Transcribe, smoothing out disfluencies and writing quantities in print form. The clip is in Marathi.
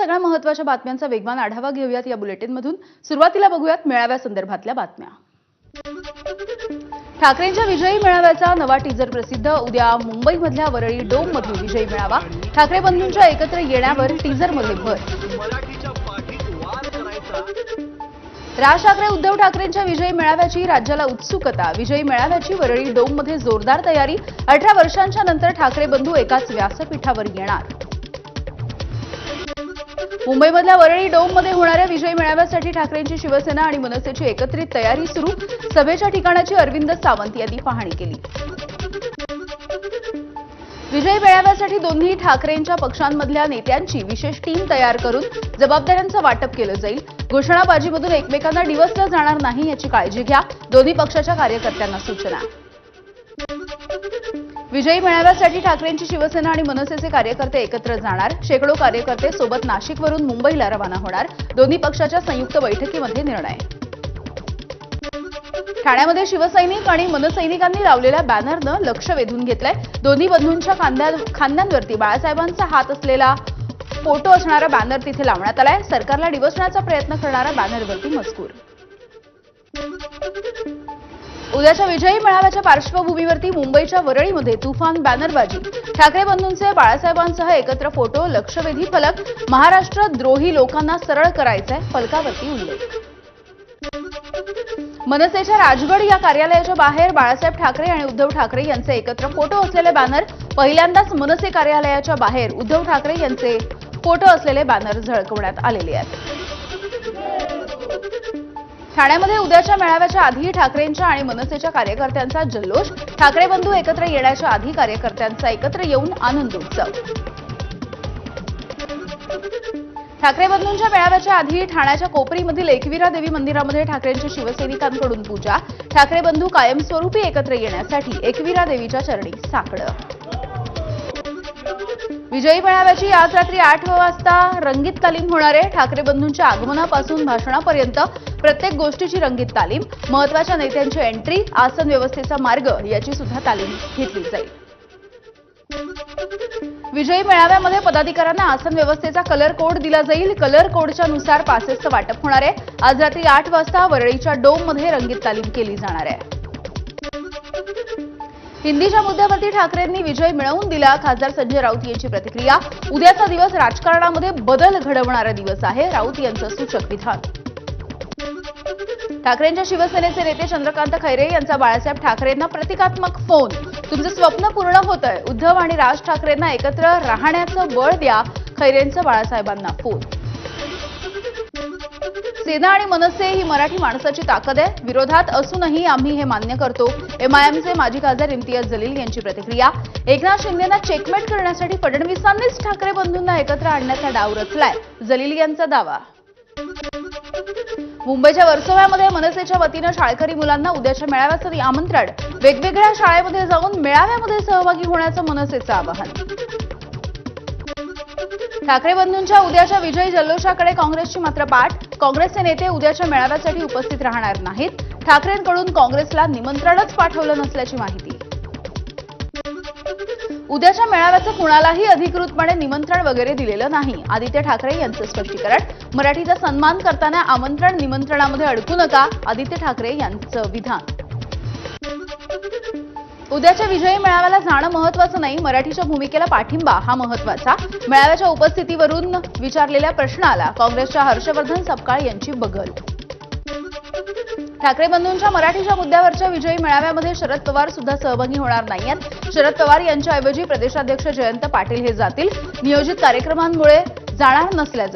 सगळ्या महत्त्वाच्या बातम्यांचा वेगवान आढावा घेऊयात या बुलेटिनमधून। सुरुवातीला बघूयात मेळाव्यासंदर्भातल्या बातम्या। ठाकरेंच्या विजयी मेळाव्याचा नवा टीजर प्रसिद्ध। उद्या मुंबईमधल्या वरळी डोममध्ये विजयी मेळावा। ठाकरे बंधूंच्या एकत्र येण्यावर टीजरमध्ये भर। राज ठाकरे उद्धव ठाकरेंच्या विजयी मेळाव्याची राज्याला उत्सुकता। विजयी मेळाव्याची वरळी डोममध्ये जोरदार तयारी। 18 वर्षांच्या नंतर ठाकरे बंधू एकाच व्यासपीठावर येणार। मुंबईमधल्या वरळी डोममध्ये होणाऱ्या विजयी मेळाव्यासाठी ठाकरेंची शिवसेना आणि मनसेची एकत्रित तयारी सुरू। सभेच्या ठिकाणाची अरविंद सावंत यांनी पाहणी केली। विजयी मेळाव्यासाठी दोन्ही ठाकरेंच्या पक्षांमधल्या नेत्यांची विशेष टीम तयार करून जबाबदाऱ्यांचं वाटप केलं जाईल। घोषणाबाजीमधून एकमेकांना डिवचलं जाणार नाही याची काळजी घ्या, दोन्ही पक्षाच्या कार्यकर्त्यांना सूचना। विजयी मेळाव्यासाठी ठाकरेंची शिवसेना आणि मनसेचे कार्यकर्ते एकत्र जाणार। शेकडो कार्यकर्ते सोबत नाशिकवरून मुंबईला रवाना होणार। दोन्ही पक्षाच्या संयुक्त बैठकीमध्ये निर्णय। ठाण्यामध्ये शिवसैनिक आणि मनसैनिकांनी लावलेल्या बॅनरनं लक्ष वेधून घेतलंय। दोन्ही बंधूंच्या खांद्यांवरती बाळासाहेबांचा हात असलेला फोटो असणारा बॅनर तिथे लावण्यात आलाय। सरकारला डिवचण्याचा प्रयत्न करणारा बॅनरवरती मजकूर। उद्याच्या विजयी मेळाव्याच्या पार्श्वभूमीवरती मुंबईच्या वरळीमध्ये तुफान बॅनरबाजी। ठाकरे बंधूंचे बाळासाहेबांसह एकत्र फोटो, लक्षवेधी फलक। महाराष्ट्र द्रोही लोकांना सरळ करायचंय, फलकावरती उल्लेख। मनसेच्या राजगड या कार्यालयाच्या बाहेर बाळासाहेब ठाकरे आणि उद्धव ठाकरे यांचे एकत्र फोटो असलेले बॅनर। पहिल्यांदाच मनसे कार्यालयाच्या बाहेर उद्धव ठाकरे यांचे फोटो असलेले बॅनर झळकवण्यात आलेले आहेत। ठाण्यामध्ये उद्याच्या मेळाव्याच्या आधी ठाकरेंच्या आणि मनसेच्या कार्यकर्त्यांचा जल्लोष। ठाकरे बंधू एकत्र येण्याच्या आधी कार्यकर्त्यांचा एकत्र येऊन आनंदोत्सव। ठाकरे बंधूंच्या मेळाव्याच्या आधी ठाण्याच्या कोपरीमधील एकविरा देवी मंदिरामध्ये ठाकरेंच्या शिवसैनिकांकडून पूजा। ठाकरे बंधू कायमस्वरूपी एकत्र येण्यासाठी एकविरा देवीच्या चरणी साकडं। विजयी मेळाव्याची आज रात्री 8 वाजता रंगीत तालीम होणार आहे। ठाकरे बंधूंच्या आगमनापासून भाषणापर्यंत प्रत्येक गोष्टीची रंगीत तालीम। महत्त्वाच्या नेत्यांची एंट्री, आसन व्यवस्थेचा मार्ग याची सुद्धा तालीम घेतली जाईल। विजयी मेळाव्यामध्ये पदाधिकाऱ्यांना आसन व्यवस्थेचा कलर कोड दिला जाईल। कलर कोडच्या नुसार पासेसचं वाटप होणार आहे। आज रात्री 8 वाजता वरळीच्या डोममध्ये रंगीत तालीम केली जाणार आहे। हिंदीच्या मुद्द्यावरती ठाकरेंनी विजय मिळवून दिला। खासदार संजय राऊत यांची प्रतिक्रिया। उद्याचा दिवस राजकारणामध्ये बदल घडवणारा दिवस आहे, राऊत यांचं सूचक विधान। ठाकरेंच्या शिवसेनेचे नेते चंद्रकांत खैरे यांचा बाळासाहेब ठाकरेंना प्रतिकात्मक फोन। तुमचं स्वप्न पूर्ण होतंय, उद्धव आणि राज ठाकरेंना एकत्र राहण्याचं बळ द्या, खैरेंचं बाळासाहेबांना फोन। सेना आणि मनसे ही मराठी माणसाची ताकद आहे, विरोधात असूनही आम्ही हे मान्य करतो। एमआयएमचे माजी खासदार इम्तियाज जलील यांची प्रतिक्रिया। एकनाथ शिंदेंना चेकमेट करण्यासाठी फडणवीसांनीच ठाकरे बंधूंना एकत्र आणण्याचा डाव रचलाय, जलील यांचा दावा। मुंबईच्या वर्सोव्यामध्ये मनसेच्या वतीनं शाळकरी मुलांना उद्याच्या मेळाव्याचं आमंत्रण। वेगवेगळ्या शाळेमध्ये जाऊन मेळाव्यामध्ये सहभागी होण्याचं मनसेचं आवाहन। ठाकरे बंधूंच्या उद्याच्या विजयी जल्लोषाकडे काँग्रेसची मात्र पाठ। काँग्रेसचे नेते उद्याच्या मेळाव्यासाठी उपस्थित राहणार नाहीत। ठाकरेंकडून काँग्रेसला निमंत्रणच पाठवलं नसल्याची माहिती। उद्याच्या मेळाव्याचं कुणालाही अधिकृतपणे निमंत्रण वगैरे दिलेलं नाही, आदित्य ठाकरे यांचं स्पष्टीकरण। मराठीचा सन्मान करताना आमंत्रण निमंत्रणामध्ये अडकू नका, आदित्य ठाकरे यांचं विधान। उद्याच्या विजयी मेळाव्याला जाणं महत्त्वाचं नाही, मराठीच्या भूमिकेला पाठिंबा हा महत्त्वाचा। मेळाव्याच्या उपस्थितीवरून विचारलेल्या प्रश्नाला काँग्रेसच्या हर्षवर्धन सपकाळ यांची बगल। ठाकरे बंधूंच्या मराठीच्या मुद्द्यावरच्या विजयी मेळाव्यामध्ये शरद पवार सुद्धा सहभागी होणार नाहीत। शरद पवार यांच्याऐवजी प्रदेशाध्यक्ष जयंत पाटील हे जातील। नियोजित कार्यक्रमांमुळे जाणार नसल्याचं